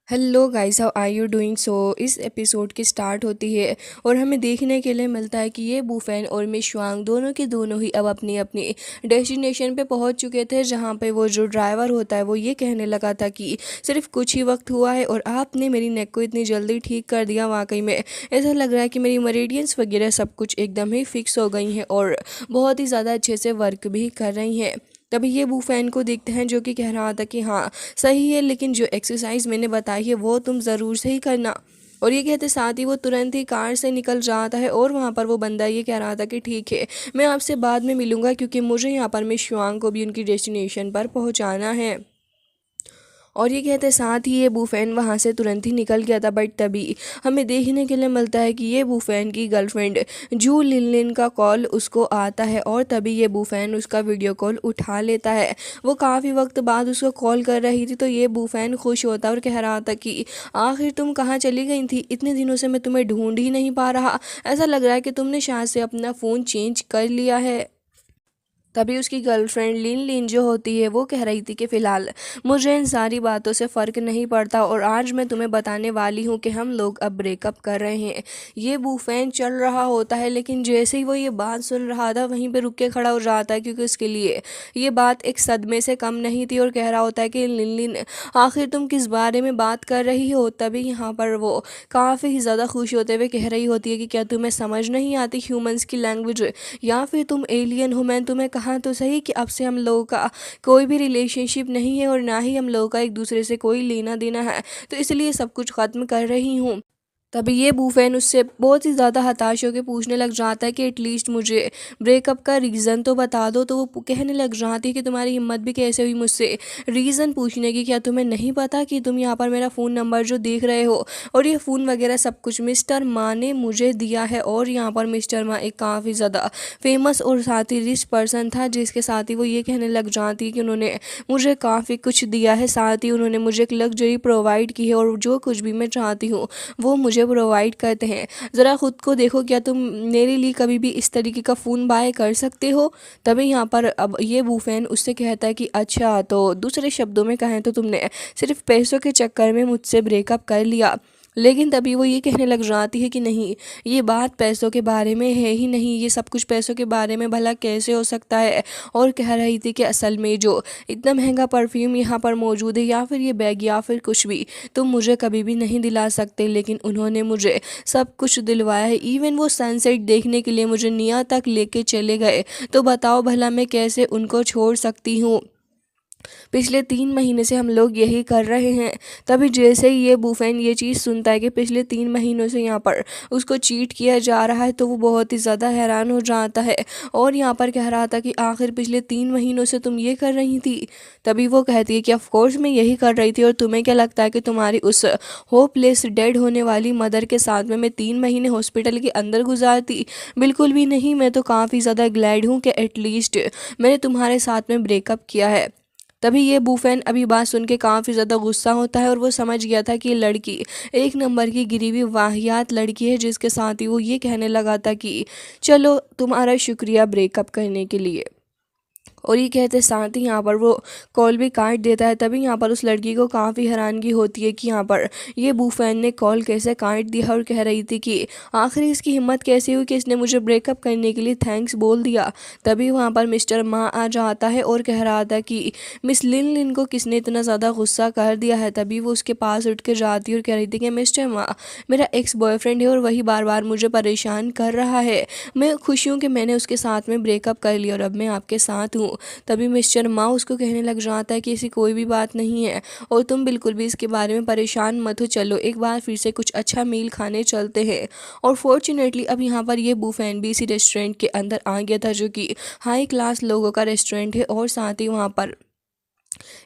Hello guys, how are you doing. इस episode की start होती है और हमें देखने के लिए मिलता है कि ये बूफेन और मिस शुआंग दोनों के दोनों ही अब अपनी अपनी डेस्टिनेशन पे पहुंच चुके थे, जहां पे वो जो ड्राइवर होता है वो ये कहने लगा था कि सिर्फ कुछ ही वक्त हुआ है और आपने मेरी नेक को इतनी जल्दी ठीक कर दिया। वाकई में ऐसा लग रहा है कि मेरी मरीडियंस वगैरह सब कुछ एकदम ही फिक्स हो गई हैं और बहुत ही ज़्यादा अच्छे से वर्क भी कर रही हैं। तभी ये बूफैन को देखते हैं जो कि कह रहा था कि हाँ सही है, लेकिन जो एक्सरसाइज मैंने बताई है वो तुम ज़रूर से ही करना। और ये कहते साथ ही वो तुरंत ही कार से निकल जाता है और वहाँ पर वो बंदा ये कह रहा था कि ठीक है, मैं आपसे बाद में मिलूंगा क्योंकि मुझे यहाँ पर मिस शुआंग को भी उनकी डेस्टिनेशन पर पहुँचाना है। और ये कहते साथ ही ये बूफैन वहाँ से तुरंत ही निकल गया था। बट तभी हमें देखने के लिए मिलता है कि ये बूफैन की गर्लफ्रेंड जू लिन का कॉल उसको आता है और तभी ये बूफैन उसका वीडियो कॉल उठा लेता है। वो काफ़ी वक्त बाद उसको कॉल कर रही थी तो ये बूफैन खुश होता और कह रहा था कि आखिर तुम कहाँ चली गई थी, इतने दिनों से मैं तुम्हें ढूंढ ही नहीं पा रहा। ऐसा लग रहा है कि तुमने शायद से अपना फ़ोन चेंज कर लिया है। तभी उसकी गर्लफ्रेंड लिन लिन जो होती है वो कह रही थी कि फ़िलहाल मुझे इन सारी बातों से फ़र्क नहीं पड़ता और आज मैं तुम्हें बताने वाली हूँ कि हम लोग अब ब्रेकअप कर रहे हैं। ये बूफैन चल रहा होता है, लेकिन जैसे ही वो ये बात सुन रहा था वहीं पे रुक के खड़ा हो जाता है क्योंकि उसके लिए ये बात एक सदमे से कम नहीं थी और कह रहा होता है कि लिन लिन आखिर तुम किस बारे में बात कर रही हो। तभी यहाँ पर वो काफ़ी ज़्यादा खुश होते हुए कह रही होती है कि क्या तुम्हें समझ नहीं आती ह्यूमंस की लैंग्वेज, या फिर तुम एलियन हो। मैंने तुम्हें कहा तो सही कि अब से हम लोगों का कोई भी रिलेशनशिप नहीं है और ना ही हम लोगों का एक दूसरे से कोई लेना देना है, तो इसलिए सब कुछ ख़त्म कर रही हूँ। तभी ये बूफैन उससे बहुत ही ज़्यादा हताश होकर पूछने लग जाता है कि एटलीस्ट मुझे ब्रेकअप का रीज़न तो बता दो। तो वो कहने लग जाती है कि तुम्हारी हिम्मत भी कैसे हुई मुझसे रीज़न पूछने की, क्या तुम्हें नहीं पता कि तुम यहाँ पर मेरा फ़ोन नंबर जो देख रहे हो और ये फ़ोन वगैरह सब कुछ मिस्टर माँ ने मुझे दिया है। और यहाँ पर मिस्टर माँ एक काफ़ी ज़्यादा फेमस और साथ ही रिच पर्सन था, जिसके साथ ही वो ये कहने लग जाती है कि उन्होंने मुझे काफ़ी कुछ दिया है, साथ ही उन्होंने मुझे एक लग्जरी प्रोवाइड की है और जो कुछ भी मैं चाहती हूँ वो मुझे प्रोवाइड करते हैं। ज़रा खुद को देखो, क्या तुम मेरे लिए कभी भी इस तरीके का फ़ोन बाय कर सकते हो। तभी यहाँ पर अब ये बूफैन उससे कहता है कि अच्छा, तो दूसरे शब्दों में कहें तो तुमने सिर्फ पैसों के चक्कर में मुझसे ब्रेकअप कर लिया। लेकिन तभी वो ये कहने लग जाती है कि नहीं, ये बात पैसों के बारे में है ही नहीं, ये सब कुछ पैसों के बारे में भला कैसे हो सकता है। और कह रही थी कि असल में जो इतना महंगा परफ्यूम यहाँ पर मौजूद है या फिर ये बैग या फिर कुछ भी तुम मुझे कभी भी नहीं दिला सकते, लेकिन उन्होंने मुझे सब कुछ दिलवाया है। इवन वो सनसेट देखने के लिए मुझे निया तक लेके चले गए, तो बताओ भला मैं कैसे उनको छोड़ सकती हूँ। पिछले 3 महीने से हम लोग यही कर रहे हैं। तभी जैसे ही ये बूफैन ये चीज़ सुनता है कि पिछले 3 महीनों से यहाँ पर उसको चीट किया जा रहा है, तो वो बहुत ही ज़्यादा हैरान हो जाता है और यहाँ पर कह रहा था कि आखिर पिछले 3 महीनों से तुम ये कर रही थी। तभी वो कहती है कि ऑफ कोर्स मैं यही कर रही थी, और तुम्हें क्या लगता है कि तुम्हारी उस होपलेस डेड होने वाली मदर के साथ में मैं 3 महीने हॉस्पिटल के अंदर गुजारती। बिल्कुल भी नहीं, मैं तो काफ़ी ज़्यादा ग्लैड हूँ कि एटलीस्ट मैंने तुम्हारे साथ में ब्रेकअप किया है। तभी ये बूफैन अभी बात सुन के काफ़ी ज़्यादा गुस्सा होता है और वो समझ गया था कि ये लड़की एक नंबर की गिरी हुई वाहियात लड़की है, जिसके साथ ही वो ये कहने लगा था कि चलो तुम्हारा शुक्रिया ब्रेकअप करने के लिए। और ये कहते साथ ही यहाँ पर वो कॉल भी काट देता है। तभी यहाँ पर उस लड़की को काफ़ी हैरानगी होती है कि यहाँ पर ये बूफैन ने कॉल कैसे काट दिया, और कह रही थी कि आखिर इसकी हिम्मत कैसे हुई कि इसने मुझे ब्रेकअप करने के लिए थैंक्स बोल दिया। तभी वहाँ पर मिस्टर माँ आ जाता है और कह रहा था कि मिस लिन लिन को किसने इतना ज़्यादा गुस्सा कर दिया है। तभी वो उसके पास उठ के जाती है और कह रही थी कि मिस्टर माँ, मेरा एक्स बॉयफ्रेंड है और वही बार बार मुझे परेशान कर रहा है। मैं खुश हूँ कि मैंने उसके साथ में ब्रेकअप कर लिया और अब मैं आपके साथ हूँ। तभी मिस्टर माँ उसको कहने लग जाता है कि ऐसी कोई भी बात नहीं है और तुम बिल्कुल भी इसके बारे में परेशान मत हो, चलो एक बार फिर से कुछ अच्छा मील खाने चलते हैं। और फॉर्चुनेटली अब यहाँ पर ये बूफैन भी इसी रेस्टोरेंट के अंदर आ गया था, जो कि हाई क्लास लोगों का रेस्टोरेंट है, और साथ ही वहाँ पर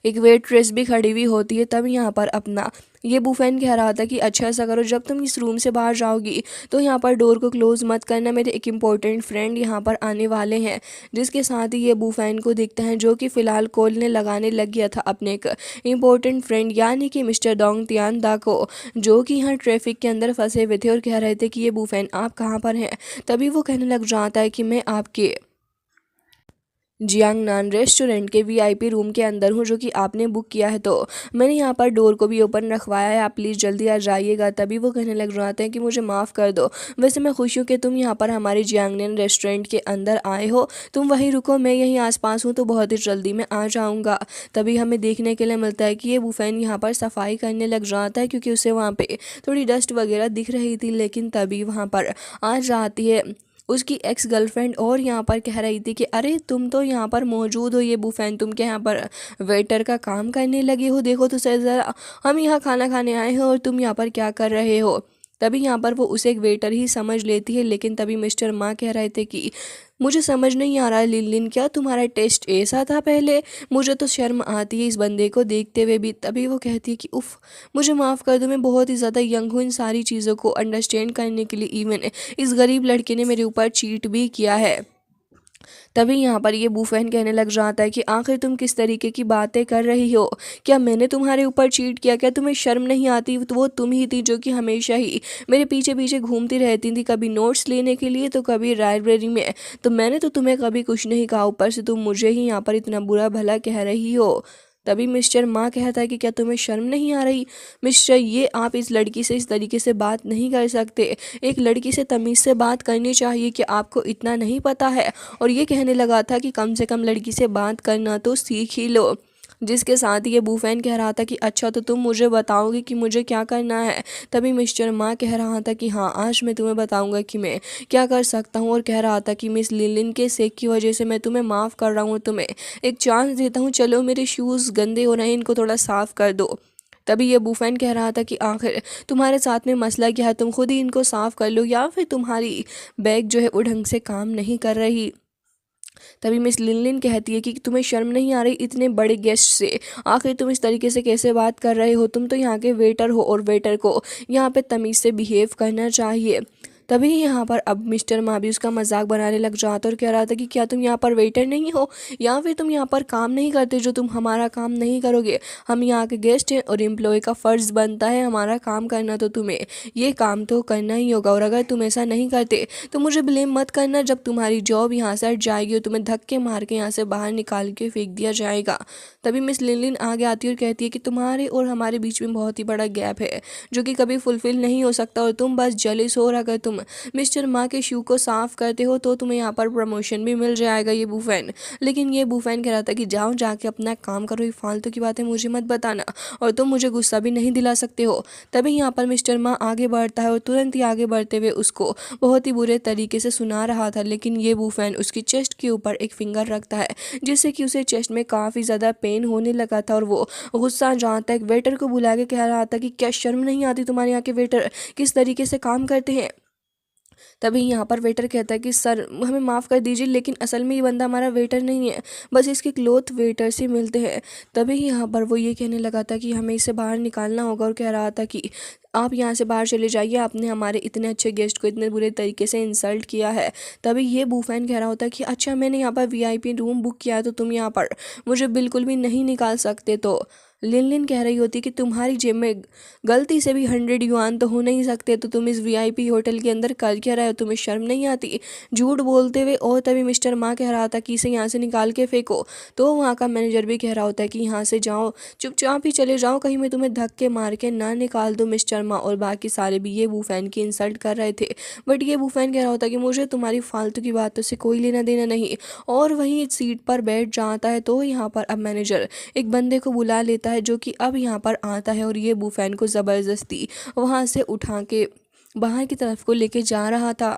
एक वेट्रेस भी खड़ी हुई होती है। तब यहाँ पर अपना ये बूफैन कह रहा था कि अच्छा ऐसा करो, जब तुम इस रूम से बाहर जाओगी तो यहाँ पर डोर को क्लोज मत करना, मेरे एक इम्पोर्टेंट फ्रेंड यहाँ पर आने वाले हैं। जिसके साथ ही ये बूफैन को देखते हैं, जो कि फ़िलहाल कॉल ने लगाने लग गया था अपने एक इम्पोर्टेंट फ्रेंड यानी कि मिस्टर डोंग तियान दा को, जो कि यहाँ ट्रैफिक के अंदर फंसे हुए थे और कह रहे थे कि ये बूफैन आप कहाँ पर हैं। तभी वो कहने लग जाता है कि मैं आपके जियांगनान रेस्टोरेंट के वीआईपी रूम के अंदर हूँ जो कि आपने बुक किया है, तो मैंने यहाँ पर डोर को भी ओपन रखवाया है, आप प्लीज़ जल्दी आ जाइएगा। तभी वो कहने लग जाते हैं कि मुझे माफ़ कर दो, वैसे मैं खुश हूँ कि तुम यहाँ पर हमारे जियांगनान रेस्टोरेंट के अंदर आए हो, तुम वहीं रुको, मैं यहीं आसपास हूँ तो बहुत ही जल्दी मैं आ जाऊँगा। तभी हमें देखने के लिए मिलता है कि ये बुफेन यहाँ पर सफाई करने लग जाता है क्योंकि उसे वहाँ पे थोड़ी डस्ट वगैरह दिख रही थी। लेकिन तभी वहाँ पर आ जाती है उसकी एक्स गर्लफ्रेंड और यहाँ पर कह रही थी कि अरे तुम तो यहाँ पर मौजूद हो, ये बुफेन तुम क्या यहाँ पर वेटर का काम करने लगे हो, देखो तो सही ज़रा, हम यहाँ खाना खाने आए हैं और तुम यहाँ पर क्या कर रहे हो। तभी यहाँ पर वो उसे एक वेटर ही समझ लेती है। लेकिन तभी मिस्टर माँ कह रहे थे कि मुझे समझ नहीं आ रहा है लिन, क्या तुम्हारा टेस्ट ऐसा था पहले, मुझे तो शर्म आती है इस बंदे को देखते हुए भी। तभी वो कहती है कि उफ़, मुझे माफ़ कर दो, मैं बहुत ही ज़्यादा यंग हूँ इन सारी चीज़ों को अंडरस्टैंड करने के लिए। इवन इस गरीब लड़के ने मेरे ऊपर चीट भी किया है। तभी यहाँ पर ये बूफैन कहने लग जाता है कि आखिर तुम किस तरीके की बातें कर रही हो, क्या मैंने तुम्हारे ऊपर चीट किया, क्या तुम्हें शर्म नहीं आती, तो वो तुम ही थी जो कि हमेशा ही मेरे पीछे पीछे घूमती रहती थी, कभी नोट्स लेने के लिए तो कभी लाइब्रेरी में, तो मैंने तो तुम्हें कभी कुछ नहीं कहा, ऊपर से तुम मुझे ही यहाँ पर इतना बुरा भला कह रही हो। तभी मिस्टर माँ कहता है कि क्या तुम्हें शर्म नहीं आ रही मिस्टर, ये आप इस लड़की से इस तरीके से बात नहीं कर सकते, एक लड़की से तमीज़ से बात करनी चाहिए कि आपको इतना नहीं पता है। और ये कहने लगा था कि कम से कम लड़की से बात करना तो सीख ही लो। जिसके साथ ये बूफैन कह रहा था कि अच्छा तो तुम मुझे बताओगे कि मुझे क्या करना है। तभी मिस्टर माँ कह रहा था कि हाँ, आज मैं तुम्हें बताऊंगा कि मैं क्या कर सकता हूँ। और कह रहा था कि मिस लिलिन के सेक की वजह से मैं तुम्हें माफ़ कर रहा हूँ, तुम्हें एक चांस देता हूँ, चलो मेरे शूज़ गंदे हो रहे हैं, इनको थोड़ा साफ़ कर दो। तभी ये बूफैन कह रहा था कि आखिर तुम्हारे साथ में मसला क्या है, तुम खुद ही इनको साफ़ कर लो या फिर तुम्हारी बैग जो है वो ढंग से काम नहीं कर रही। तभी मिस लिनलिन कहती है कि तुम्हें शर्म नहीं आ रही इतने बड़े गेस्ट से, आखिर तुम इस तरीके से कैसे बात कर रहे हो, तुम तो यहाँ के वेटर हो और वेटर को यहाँ पे तमीज़ से बिहेव करना चाहिए। तभी यहाँ पर अब मिस्टर माँ भी उसका मजाक बनाने लग जाता और कह रहा था कि क्या तुम यहाँ पर वेटर नहीं हो या फिर तुम यहाँ पर काम नहीं करते जो तुम हमारा काम नहीं करोगे, हम यहाँ के गेस्ट हैं और एम्प्लॉय का फ़र्ज़ बनता है हमारा काम करना, तो तुम्हें ये काम तो करना ही होगा, और अगर तुम ऐसा नहीं करते तो मुझे ब्लेम मत करना, जब तुम्हारी जॉब यहाँ से हट जाएगी और तुम्हें धक्के मार के यहाँ से बाहर निकाल के फेंक दिया जाएगा। तभी मिस लिनलिन आगे आती है और कहती है कि तुम्हारे और हमारे बीच में बहुत ही बड़ा गैप है जो कि कभी फुलफिल नहीं हो सकता, और तुम बस जलिस हो, और अगर तुम मिस्टर माँ के शू को साफ करते हो तो तुम्हें यहाँ पर प्रमोशन भी मिल जाएगा। ये बूफैन, लेकिन ये बूफैन कह रहा था कि जाओ जाके अपना काम करो, ये फालतू की बातें मुझे मत बताना, और तुम मुझे गुस्सा भी नहीं दिला सकते हो। तभी यहाँ पर मिस्टर माँ आगे बढ़ता है और तुरंत ही आगे बढ़ते हुए उसको बहुत ही बुरे तरीके से सुना रहा था। लेकिन ये बूफैन उसकी चेस्ट के ऊपर एक फिंगर रखता है जिससे कि उसे चेस्ट में काफ़ी ज़्यादा पेन होने लगा था, और वो गुस्सा जानता है, एक वेटर को बुला के कह रहा था कि क्या शर्म नहीं आती तुम्हारे यहाँ के वेटर किस तरीके से काम करते हैं। तभी यहाँ पर वेटर कहता है कि सर हमें माफ़ कर दीजिए, लेकिन असल में ये बंदा हमारा वेटर नहीं है, बस इसके क्लोथ वेटर से मिलते हैं। तभी यहाँ पर वो ये कहने लगा था कि हमें इसे बाहर निकालना होगा, और कह रहा था कि आप यहाँ से बाहर चले जाइए, आपने हमारे इतने अच्छे गेस्ट को इतने बुरे तरीके से इंसल्ट किया है। तभी ये बूफैन कह रहा होता है कि अच्छा मैंने यहाँ पर वीआईपी रूम बुक किया है तो तुम यहाँ पर मुझे बिल्कुल भी नहीं निकाल सकते। तो लिन कह रही होती कि तुम्हारी जेब में गलती से भी 100 युआन तो हो नहीं सकते, तो तुम इस वीआईपी होटल के अंदर कर क्या रहे हो, तुम्हें शर्म नहीं आती झूठ बोलते हुए। और तभी मिस्टर माँ कह रहा था कि इसे यहाँ से निकाल के फेंको, तो वहाँ का मैनेजर भी कह रहा होता है कि यहाँ से जाओ, चुपचाप ही चले जाओ, कहीं मैं तुम्हें धक्के मार के ना निकाल दूँ। मिस्टर माँ और बाकी सारे भी ये बूफैन की इंसल्ट कर रहे थे, बट ये बूफैन कह रहा होता कि मुझे तुम्हारी फालतू की बातों से कोई लेना देना नहीं, और वहीं सीट पर बैठ जाता है। तो यहाँ पर अब मैनेजर एक बंदे को बुला लेता है जो कि अब यहाँ पर आता है, और ये बूफैन को ज़बरदस्ती वहाँ से उठा के बाहर की तरफ को लेके जा रहा था।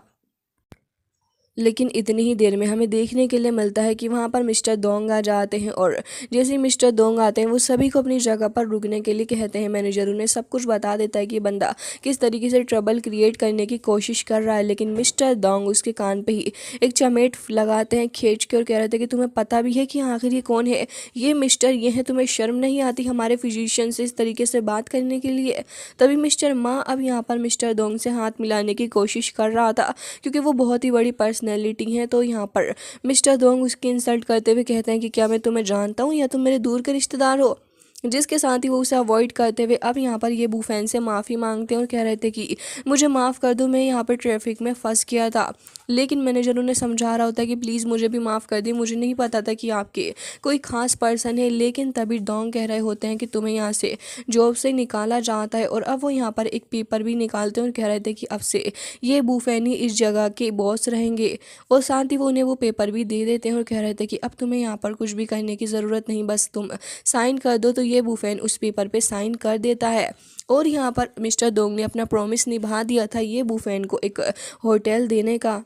लेकिन इतनी ही देर में हमें देखने के लिए मिलता है कि वहाँ पर मिस्टर दोंग आ जाते हैं, और जैसे ही मिस्टर दोंग आते हैं वो सभी को अपनी जगह पर रुकने के लिए कहते हैं। मैनेजर उन्हें सब कुछ बता देता है कि बंदा किस तरीके से ट्रबल क्रिएट करने की कोशिश कर रहा है, लेकिन मिस्टर दोंग उसके कान पे ही एक चमेट लगाते हैं खींच के, और कह रहे थे कि तुम्हें पता भी है कि आखिर ये कौन है, ये मिस्टर ये है, तुम्हें शर्म नहीं आती हमारे फिजिशियन से इस तरीके से बात करने के लिए। तभी मिस्टर माँ अब यहाँ पर मिस्टर दोंग से हाथ मिलाने की कोशिश कर रहा था क्योंकि वो बहुत ही बड़ी पर्सनैलिटी है। तो यहाँ पर मिस्टर दोंग उसकी इंसल्ट करते हुए कहते हैं कि क्या मैं तुम्हें जानता हूँ या तुम मेरे दूर के रिश्तेदार हो। जिसके साथ ही वो उसे अवॉइड करते हुए अब यहाँ पर ये बूफैन से माफ़ी मांगते हैं और कह रहे थे कि मुझे माफ़ कर दो, मैं यहाँ पर ट्रैफिक में फंस गया था। लेकिन मैनेजर उन्हें समझा रहा होता है कि प्लीज़ मुझे भी माफ़ कर दी, मुझे नहीं पता था कि आपके कोई ख़ास पर्सन है। लेकिन तभी डोंग कह रहे होते हैं कि तुम्हें यहाँ से जॉब से निकाला जाता है, और अब वो यहाँ पर एक पेपर भी निकालते हैं और कह रहे थे कि अब से ये बूफैन ही इस जगह के बॉस रहेंगे। और साथ ही वो उन्हें वो पेपर भी दे देते हैं और कह रहे थे कि अब तुम्हें यहाँ पर कुछ भी करने की ज़रूरत नहीं, बस तुम साइन कर दो। तो ये बूफैन उस पेपर पे साइन कर देता है। और यहाँ पर मिस्टर दोंग ने अपना प्रॉमिस निभा दिया था ये बूफैन को एक होटल देने का।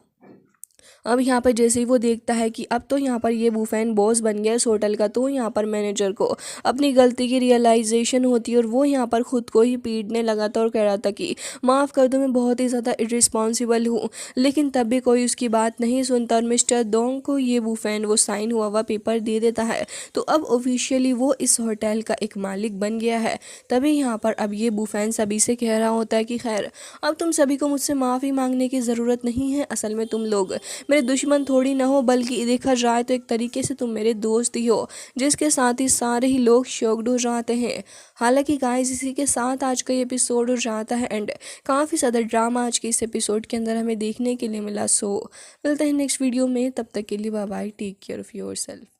अब यहाँ पर जैसे ही वो देखता है कि अब तो यहाँ पर ये बूफैन बॉस बन गया इस होटल का, तो यहाँ पर मैनेजर को अपनी गलती की रियलाइजेशन होती है और वो यहाँ पर खुद को ही पीटने लगा था और कह रहा था कि माफ़ कर दो, मैं बहुत ही ज़्यादा इरिस्पॉन्सिबल हूँ। लेकिन तब भी कोई उसकी बात नहीं सुनता और मिस्टर दोंग को ये बूफैन वो साइन हुआ हुआ पेपर दे देता है। तो अब ऑफिशियली वो इस होटल का एक मालिक बन गया है। तभी यहाँ पर अब ये बूफैन सभी से कह रहा होता है कि खैर अब तुम सभी को मुझसे माफ़ी मांगने की ज़रूरत नहीं है, असल में तुम लोग मेरे दुश्मन थोड़ी ना हो, बल्कि देखा जाए तो एक तरीके से तुम मेरे दोस्त ही हो। जिसके साथ ही सारे ही लोग शॉक्ड हो जाते हैं। हालांकि गाइस इसी के साथ आज का ये एपिसोड हो जाता है एंड काफ़ी ज़्यादा ड्रामा आज के इस एपिसोड के अंदर हमें देखने के लिए मिला। सो मिलते हैं नेक्स्ट वीडियो में, तब तक के लिए bye bye, take care of yourself.